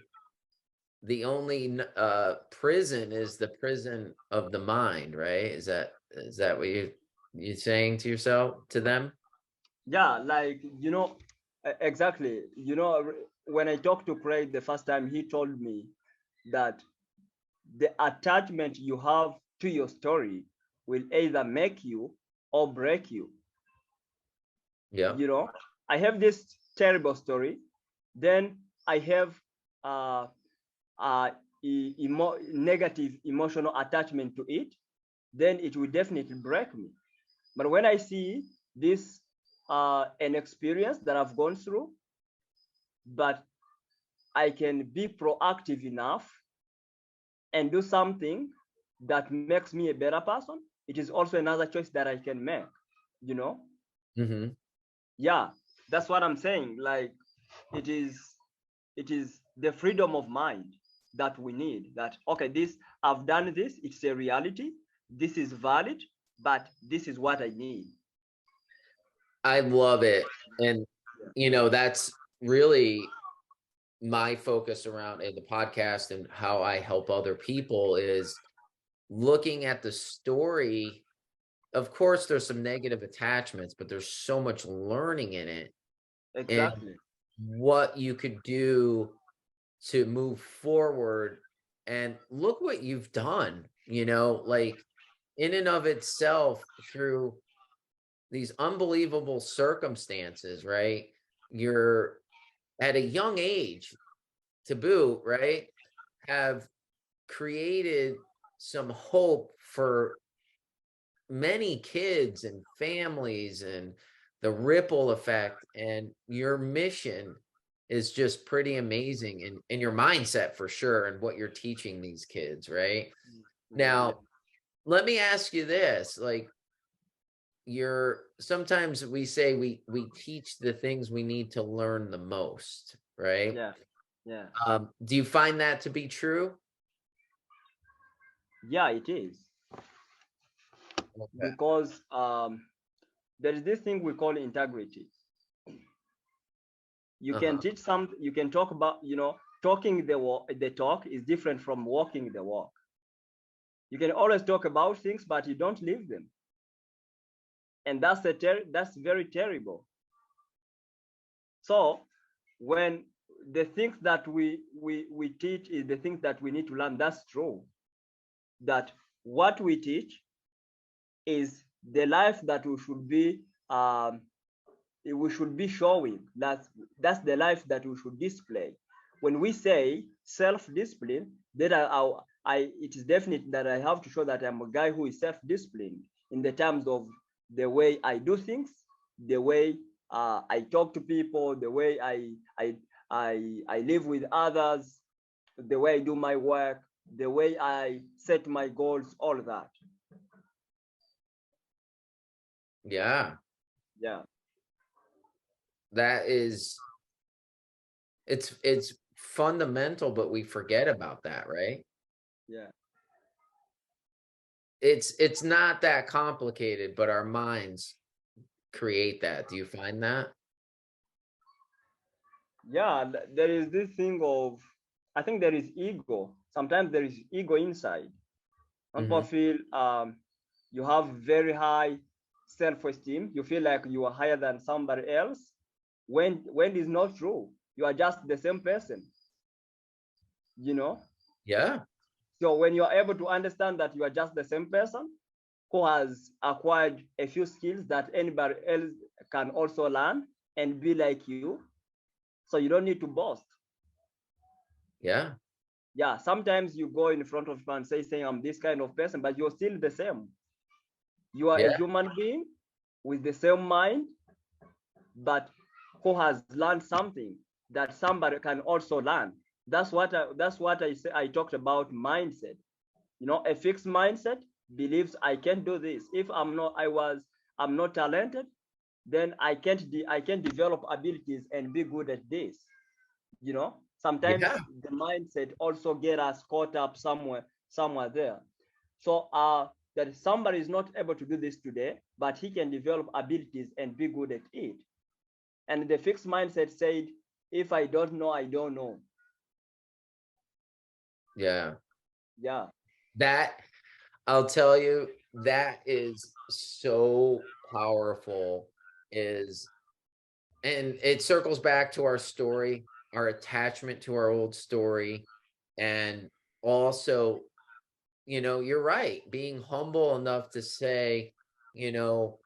prison is the prison of the mind, right? Is that what you're saying to yourself, to them? Yeah, like, exactly. When I talked to Craig the first time, he told me that the attachment you have to your story will either make you or break you. Yeah. I have this terrible story, then I have negative emotional attachment to it, then it will definitely break me. But when I see this an experience that I've gone through, but I can be proactive enough and do something that makes me a better person, it is also another choice that I can make, Mm-hmm. Yeah, that's what I'm saying. Like, it is the freedom of mind that we need. That, okay, I've done this, it's a reality, this is valid, but this is what I need. I love it. And that's really my focus around in the podcast and how I help other people is looking at the story. Of course, there's some negative attachments, but there's so much learning in it. Exactly. And what you could do to move forward. And look what you've done, like in and of itself, through these unbelievable circumstances, right? You're at a young age to boot, right? Have created some hope for many kids and families and the ripple effect, and your mission is just pretty amazing, and your mindset for sure, and what you're teaching these kids, right? Now, let me ask you this, like, sometimes we say we teach the things we need to learn the most, right? Yeah. Do you find that to be true? Yeah, it is. Okay. Because there is this thing we call integrity. You can teach something, you can talk about, talking the talk is different from walking the walk. You can always talk about things, but you don't live them. And that's very terrible. So when the things that we teach is the things that we need to learn, that's true. That what we teach is the life that we should be showing. That's the life that we should display. When we say self-discipline, then it is definite that I have to show that I'm a guy who is self-disciplined in the terms of the way I do things, the way I talk to people, the way I live with others, the way I do my work, the way I set my goals, all that. Yeah. That is, it's fundamental, but we forget about that, right? Yeah. It's not that complicated, but our minds create that. Do you find that? Yeah, there is this thing of, I think there is ego. Sometimes there is ego inside. People feel you have very high self-esteem. You feel like you are higher than somebody else. When it's not true, you are just the same person. Yeah. So when you are able to understand that you are just the same person who has acquired a few skills that anybody else can also learn and be like you, so you don't need to boast. Yeah. Yeah, sometimes you go in front of people and saying I'm this kind of person, but you're still the same. You are a human being with the same mind, but who has learned something that somebody can also learn. That's what I say. I talked about mindset. A fixed mindset believes I can't do this. If I'm not talented, then I can't develop abilities and be good at this. You know, sometimes Yeah. the mindset also get us caught up somewhere there. So that somebody is not able to do this today, but he can develop abilities and be good at it. And the fixed mindset said, if I don't know, I don't know. Yeah. Yeah. That, I'll tell you, that is so powerful, is, and it circles back to our story, our attachment to our old story, and also, you're right, being humble enough to say, you know,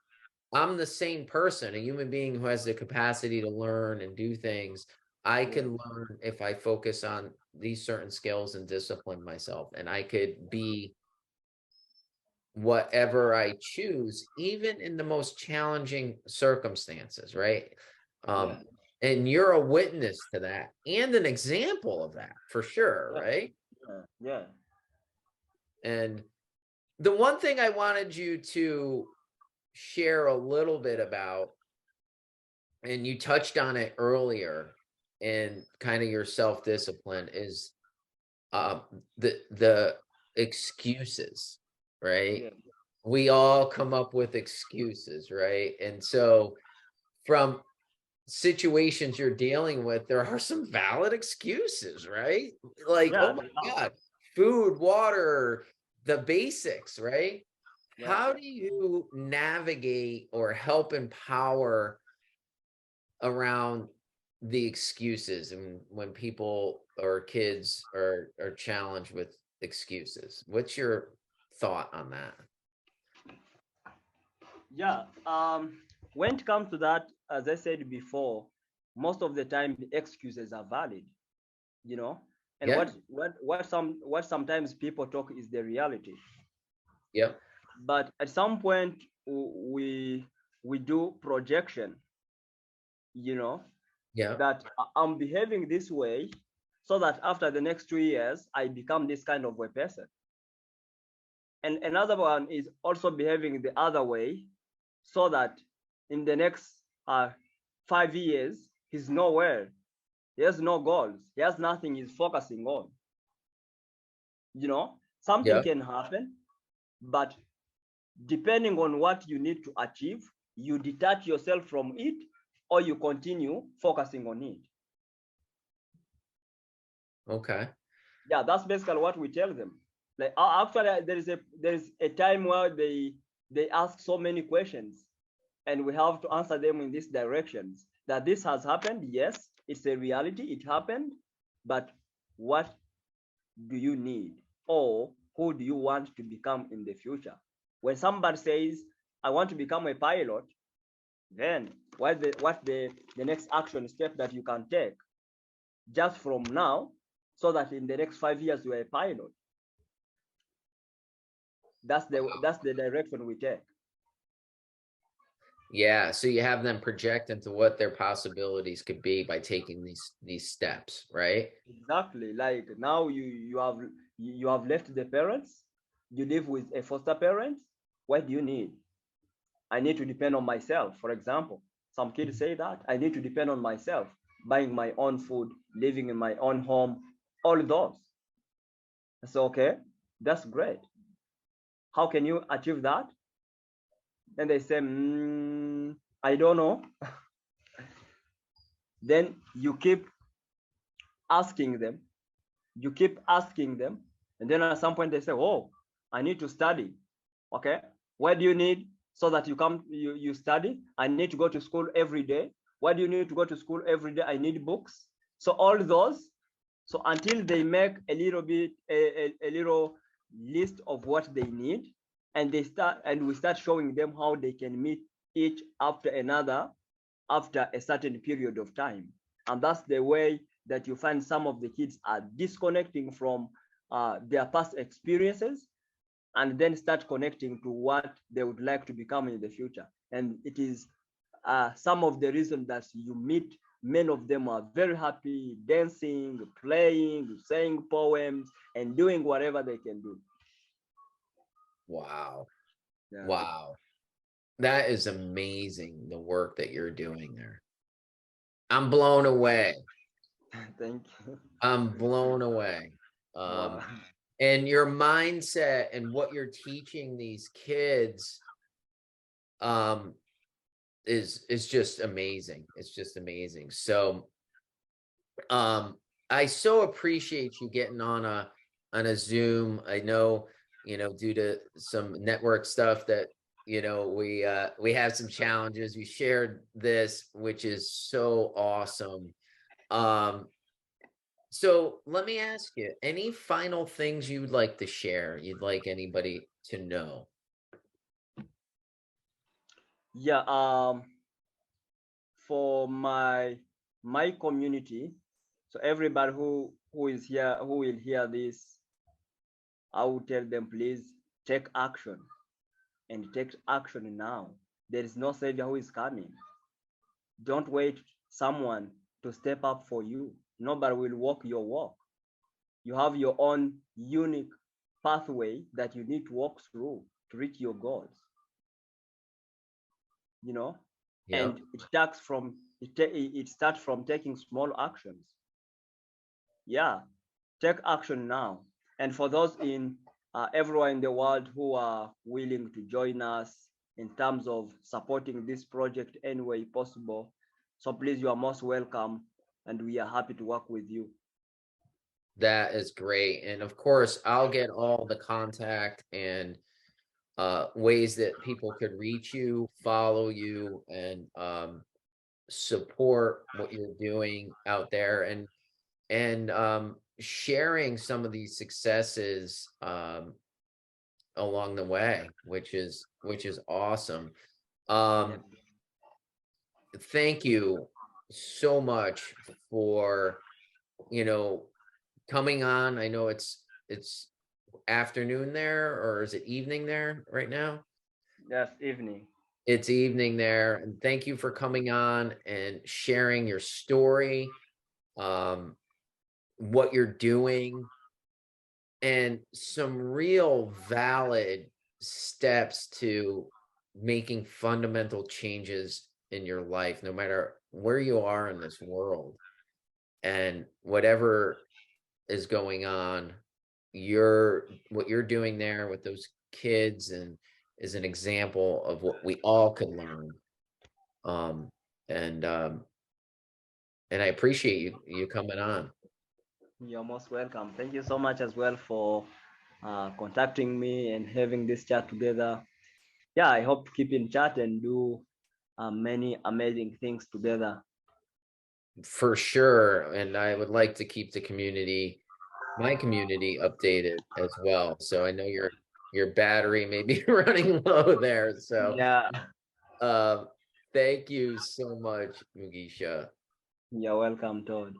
I'm the same person, a human being who has the capacity to learn and do things. I Yeah. can learn if I focus on these certain skills and discipline myself, and I could be whatever I choose, even in the most challenging circumstances, right? Yeah. Um, and you're a witness to that and an example of that for sure, Yeah. right? Yeah. Yeah. And the one thing I wanted you to share a little bit about, and you touched on it earlier in kind of your self-discipline, is um the excuses, right? Yeah. We all come up with excuses, right? And so from situations you're dealing with, there are some valid excuses, right? Like, Yeah. oh my God, food, water, the basics, right? Yeah. How do you navigate or help empower around the excuses, and when people or kids are challenged with excuses? What's your thought on that? Yeah. When it comes to that, as I said before, most of the time the excuses are valid, you know. And Yeah. what sometimes people talk is the reality. Yep. But at some point we do projection, you know, Yep. that I'm behaving this way so that after the next 2 years I become this kind of a person. And another one is also behaving the other way so that in the next 5 years he's nowhere. He has no goals. He has nothing he's focusing on. You know, something Yep. can happen, but depending on what you need to achieve, you detach yourself from it or you continue focusing on it. Okay. Yeah, that's basically what we tell them. Like actually, there is a time where they ask so many questions, and we have to answer them in these directions. That this has happened, yes, it's a reality, it happened, but what do you need, or who do you want to become in the future? When somebody says, "I want to become a pilot," then what the next action step that you can take just from now, so that in the next 5 years you are a pilot. That's the direction we take. Yeah, so you have them project into what their possibilities could be by taking these steps, right? Exactly. Like now you have left the parents, you live with a foster parent. What do you need? I need to depend on myself. For example, some kids say that I need to depend on myself, buying my own food, living in my own home, all those. So okay, that's great. How can you achieve that? Then they say, I don't know. Then asking them, you keep asking them, and then at some point they say, oh, I need to study. Okay, what do you need so that you study? I need to go to school every day. Why do you need to go to school every day? I need books. So all those, so until they make a little list of what they need, and we start showing them how they can meet each after another after a certain period of time. And that's the way that you find some of the kids are disconnecting from their past experiences, and then start connecting to what they would like to become in the future. And it is some of the reasons that you meet, many of them are very happy dancing, playing, saying poems, and doing whatever they can do. Wow. Yeah. Wow. That is amazing, the work that you're doing there. I'm blown away. Thank you. I'm blown away. Wow. And your mindset and what you're teaching these kids um is just amazing. It's just amazing. So I so appreciate you getting on a Zoom. I know, due to some network stuff that, we have some challenges. We shared this, which is so awesome. Um, so let me ask you, any final things you'd like to share, you'd like anybody to know? Yeah. For my community, so everybody who is here, who will hear this, I will tell them, please take action, and take action now. There is no savior who is coming. Don't wait someone to step up for you. Nobody will walk your walk. You have your own unique pathway that you need to walk through to reach your goals. You know, Yep. and it starts from taking small actions. Yeah, take action now. And for those in everywhere in the world who are willing to join us in terms of supporting this project any way possible, so please, you are most welcome, and we are happy to work with you. That is great. And of course, I'll get all the contact and ways that people could reach you, follow you, and support what you're doing out there, and sharing some of these successes along the way, which is awesome. Yeah. Um, Thank you so much for coming on. I know it's afternoon there, or is it evening there right now? Yes, evening. It's evening there, and thank you for coming on and sharing your story, um, what you're doing, and some real valid steps to making fundamental changes in your life, no matter where you are in this world and whatever is going on. What you're doing there with those kids and is an example of what we all can learn. Um, and and I appreciate you coming on. You're most welcome. Thank you so much as well for contacting me and having this chat together. Yeah, I hope to keep in chat and do many amazing things together. For sure. And I would like to keep my community updated as well. So I know your battery may be running low there. So Yeah, uh, thank you so much, Mugisha. you're welcome, Todd.